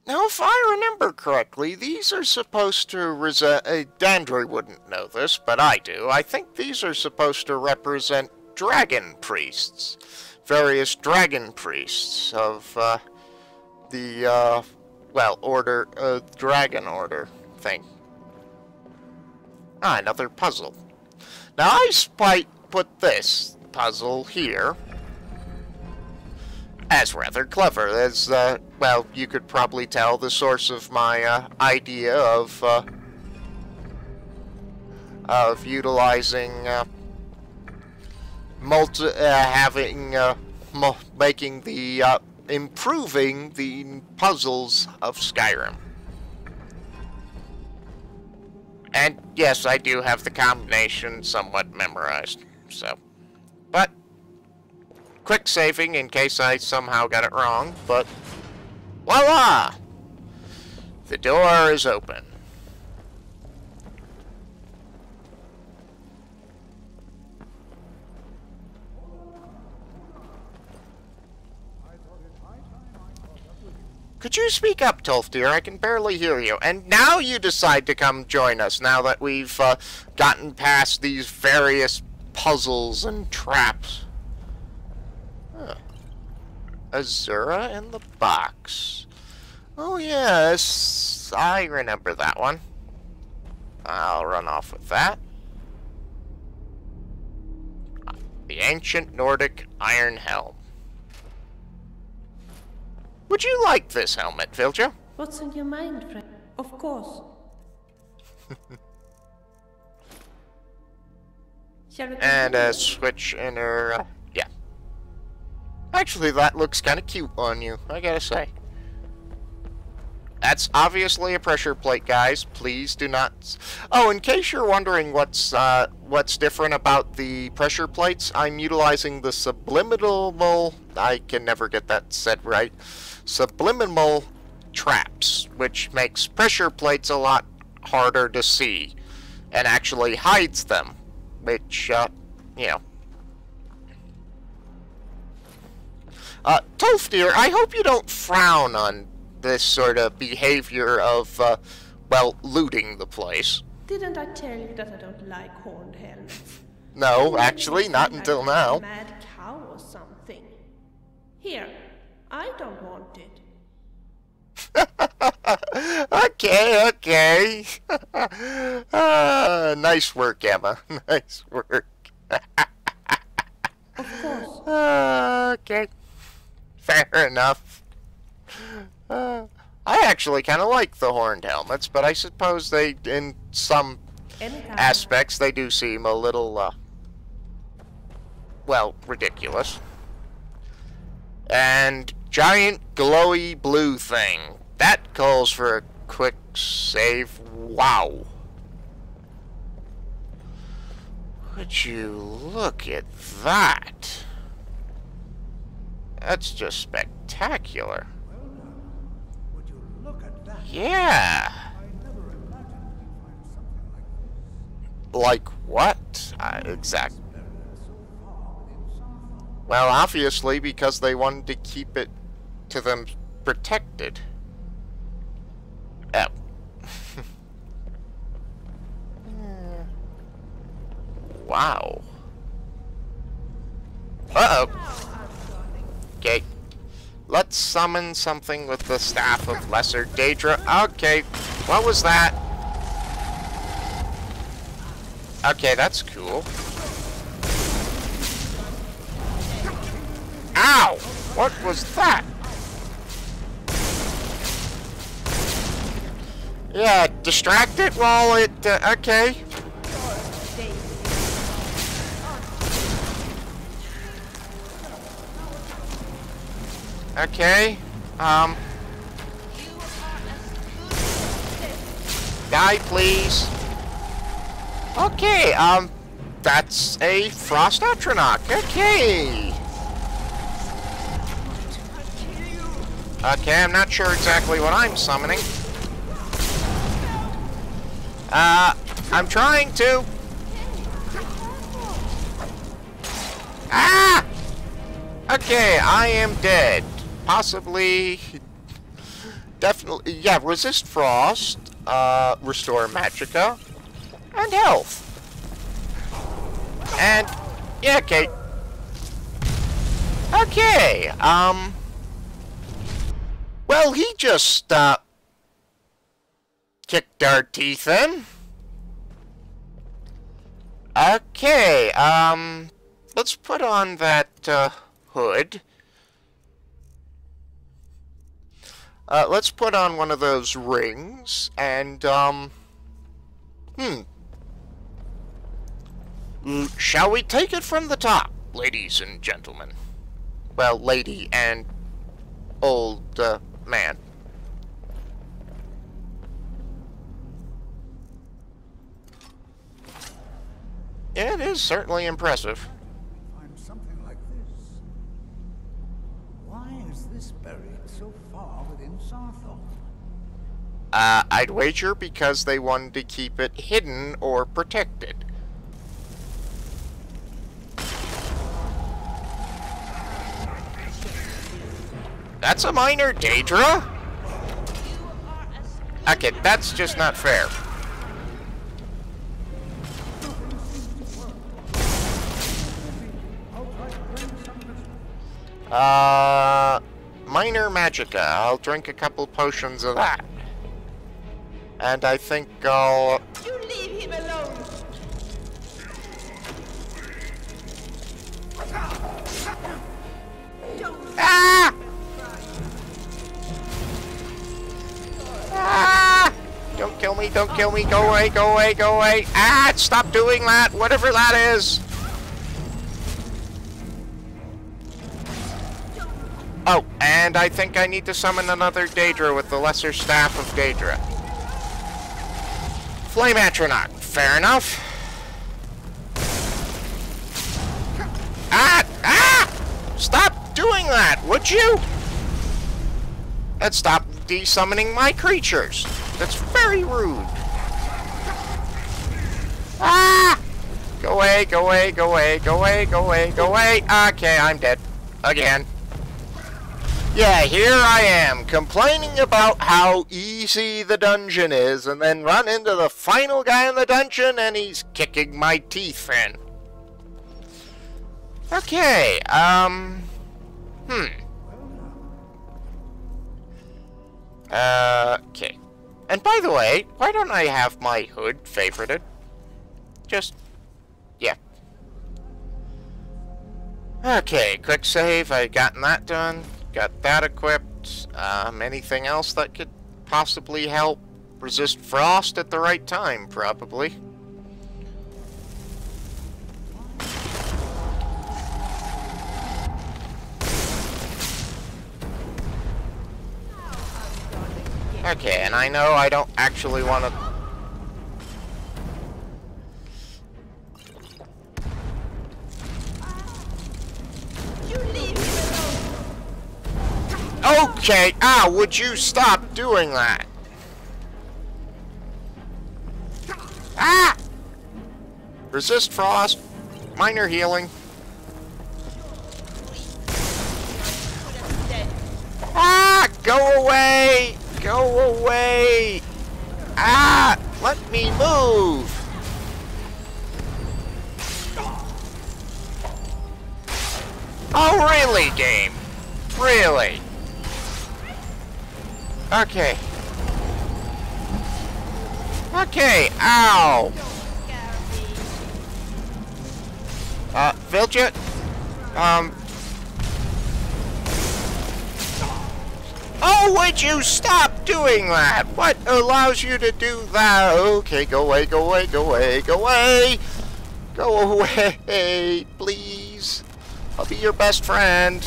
Now, if I remember correctly, these are supposed to Dandry wouldn't know this, but I do. I think these are supposed to represent dragon priests. Various dragon priests of, dragon order thing. Ah, another puzzle. Now, I might put this puzzle here as rather clever, as, well, you could probably tell the source of my, idea of utilizing, making the, improving the puzzles of Skyrim. And, yes, I do have the combination somewhat memorized, so. But quick saving in case I somehow got it wrong, but voila! The door is open. Could you speak up, Tolf dear? I can barely hear you. And now you decide to come join us, now that we've gotten past these various puzzles and traps. Huh. Azura in the box. Oh yes, I remember that one. I'll run off with that. The ancient Nordic iron helm. Would you like this helmet, Vilja? What's on your mind, friend? Of course. Shall we And a switch in her... yeah. Actually, that looks kind of cute on you, I gotta say. That's obviously a pressure plate, guys. Please do not... Oh, in case you're wondering what's different about the pressure plates, I'm utilizing the subliminal... I can never get that said right. Subliminal traps, which makes pressure plates a lot harder to see, and actually hides them, which, you know. Tolf dear, I hope you don't frown on this sort of behavior of, well, looting the place. Didn't I tell you that I don't like horned helmets? No, actually, not until now. A mad cow or something. Here, I don't want it. Okay. Nice work, Emma. Nice work. Of course. Okay. Fair enough. I actually kind of like the horned helmets, but I suppose they, in some aspects, they do seem a little, well, ridiculous. And giant glowy blue thing. That calls for a quick save. Wow. Would you look at that? That's just spectacular. Would you look at that? Yeah. I never imagined we'd find something like this. Like what? Exactly. Well, obviously, because they wanted to keep it to them protected. Oh. Wow. Uh-oh. Okay. Let's summon something with the Staff of Lesser Daedra. Okay. What was that? Okay, that's cool. Ow! What was that? Yeah, distract it while it, okay. Okay, die, please. Okay, that's a Frost Atronach. Okay. Okay, I'm not sure exactly what I'm summoning. I'm trying to. Ah! Okay, I am dead. Possibly definitely, yeah, resist frost, restore magicka, and health. And, yeah, okay. Okay, well, he just, kicked our teeth in. Okay, let's put on that, hood. Let's put on one of those rings, and, shall we take it from the top, ladies and gentlemen? Well, lady and old, man. It is certainly impressive. Find something like this. Why is this buried so far within Sarthor? I'd wager because they wanted to keep it hidden or protected. That's a minor Daedra? Okay, that's just not fair. Minor magicka. I'll drink a couple potions of that. And I think I'll... You leave him alone! Ah! Ah! Don't kill me, don't kill me. Go away, go away, go away. Ah! Stop doing that, whatever that is. Oh, and I think I need to summon another Daedra with the lesser staff of Daedra. Flame Atronach, fair enough. Ah! Ah! Stop doing that, would you? And stop de-summoning my creatures. That's very rude. Ah! Go away, go away, go away, go away, go away, go away. Okay, I'm dead. Again. Yeah, here I am, complaining about how easy the dungeon is, and then run into the final guy in the dungeon, and he's kicking my teeth in. Okay, okay. And by the way, why don't I have my hood favorited? Just, yeah. Okay, quick save, I gotten that done. Got that equipped. Anything else that could possibly help? Resist frost at the right time, probably. Okay, and I know I don't actually want to... Okay, would you stop doing that? Ah! Resist frost. Minor healing. Ah! Go away! Go away! Ah! Let me move! Oh, really, game? Really? Okay. Okay, ow! Vilja? Oh, would you stop doing that? What allows you to do that? Okay, go away, go away, go away, go away! Go away, please. I'll be your best friend.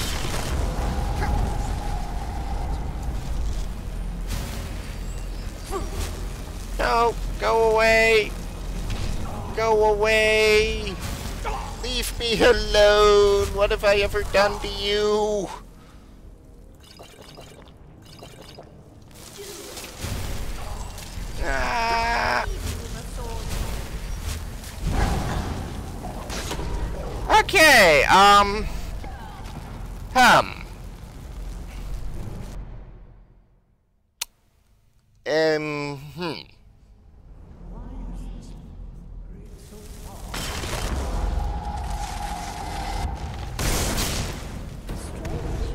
No, go away. Go away. Leave me alone. What have I ever done to you? Ah. Okay,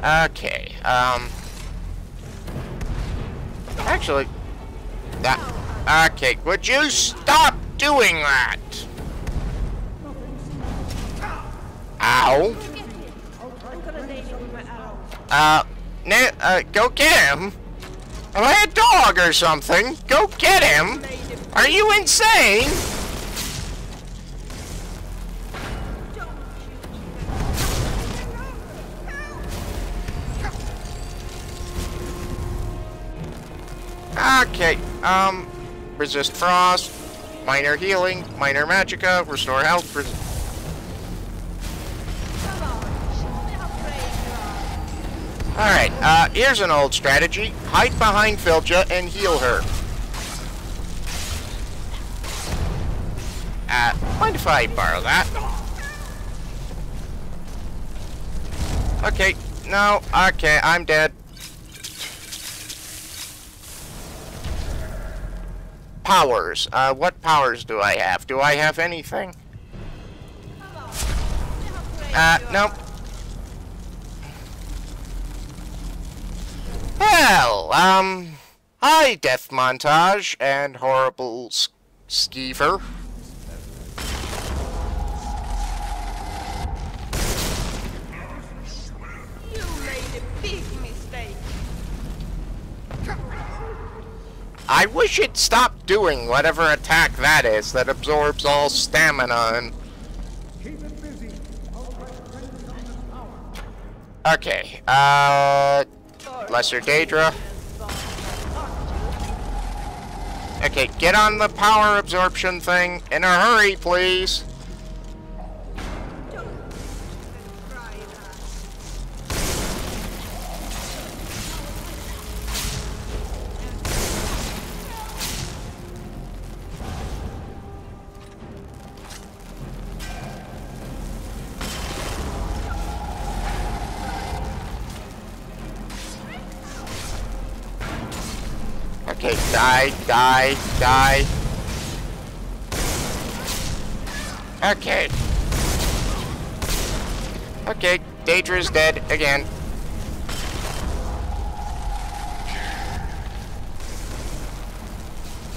Okay, actually, okay, would you stop doing that? Ow. Go get him. Am I a dog or something? Go get him. Are you insane? Okay, resist frost, minor healing, minor magicka, restore health, Alright, here's an old strategy. Hide behind Filja and heal her. Mind if I borrow that? Okay, no, okay, I'm dead. Powers. What powers do I have? Do I have anything? Nope. Well, hi, Death Montage and Horrible Skeever. You made a big mistake. I wish it'd stop doing whatever attack that is that absorbs all stamina and... Okay, Lesser Daedra. Okay, get on the power absorption thing in a hurry, please. Okay, die. Okay. Okay, Daedra's dead again.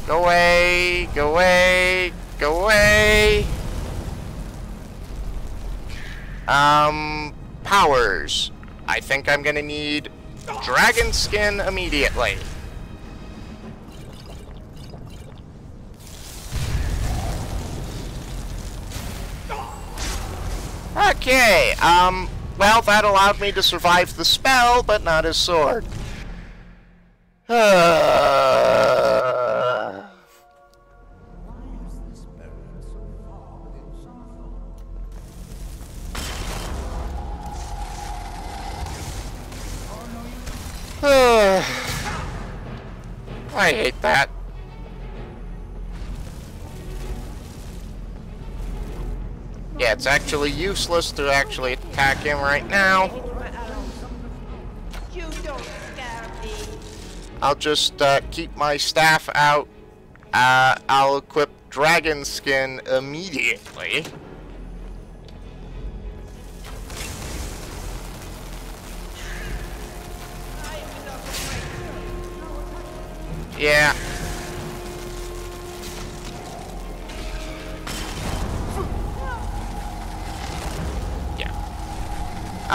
Go away, go away, go away. Powers. I think I'm gonna need dragon skin immediately. Okay, well, that allowed me to survive the spell, but not his sword. I hate that. Yeah, it's actually useless to actually attack him right now. You don't scare me. I'll just keep my staff out. I'll equip dragon skin immediately. Yeah.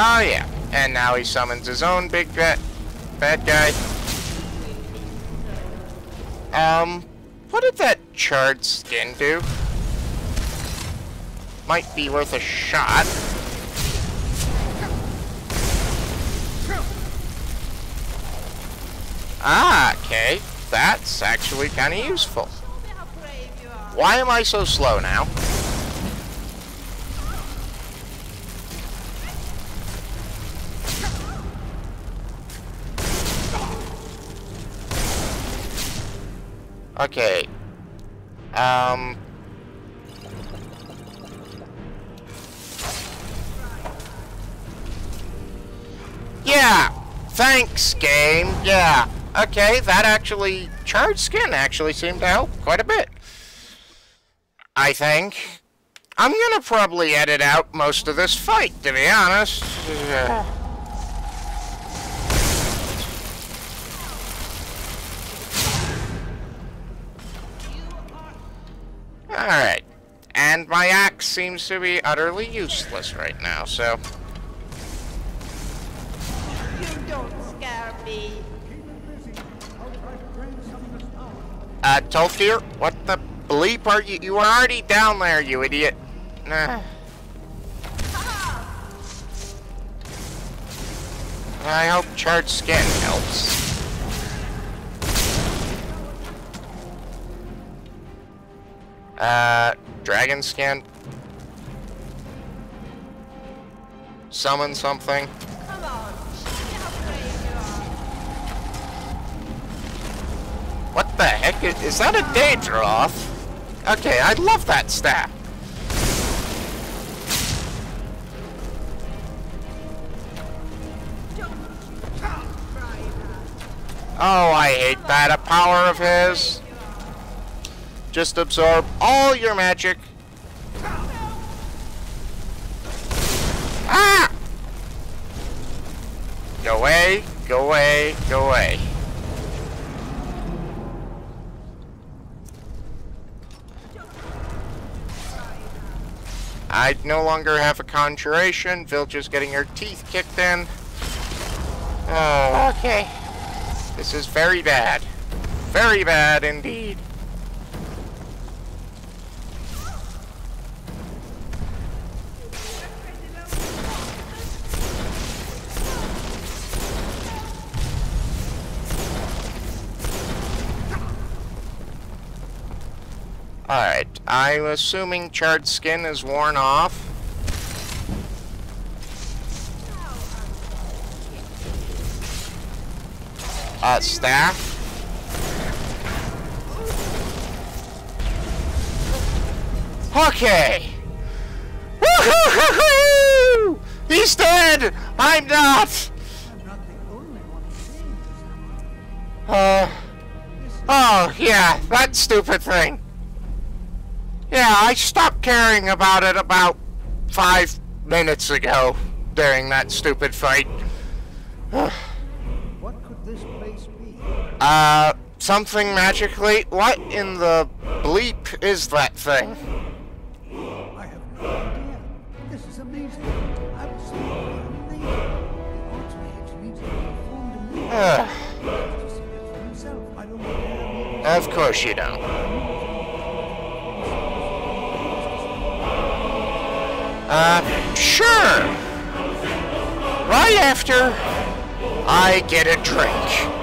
Oh yeah, and now he summons his own big bad guy. What did that charred skin do? Might be worth a shot. Ah, okay, that's actually kind of useful. Why am I so slow now? Okay. Yeah. Thanks, game. Yeah. Okay, that actually... Charred skin actually seemed to help quite a bit. I think. I'm gonna probably edit out most of this fight, to be honest. Alright. And my axe seems to be utterly useless right now, so... You don't scare me. Tolkir, what the bleep are you? You were already down there, you idiot. Nah. I hope charred skin helps. Dragon skin. Summon something. Come on, show me how brave you are. What the heck? Is that a Daedroth? Okay, I love that staff. Oh, I hate that. A power of his. Just absorb all your magic. Ah! Go away, go away, go away. I no longer have a conjuration. Vilja's getting her teeth kicked in. Oh, okay. This is very bad. Very bad indeed. Alright, I'm assuming charred skin is worn off. Staff. Okay! Woohoo! He's dead! I'm not! Oh, yeah, that stupid thing. Yeah, I stopped caring about it about 5 minutes ago during that stupid fight. What could this place be? Something magically? What in the bleep is that thing? I have no idea. This is amazing. Absolutely amazing. The Archmage needs to be informed immediately. To see it for himself. I don't know. Of course you don't. Sure. Right after I get a drink.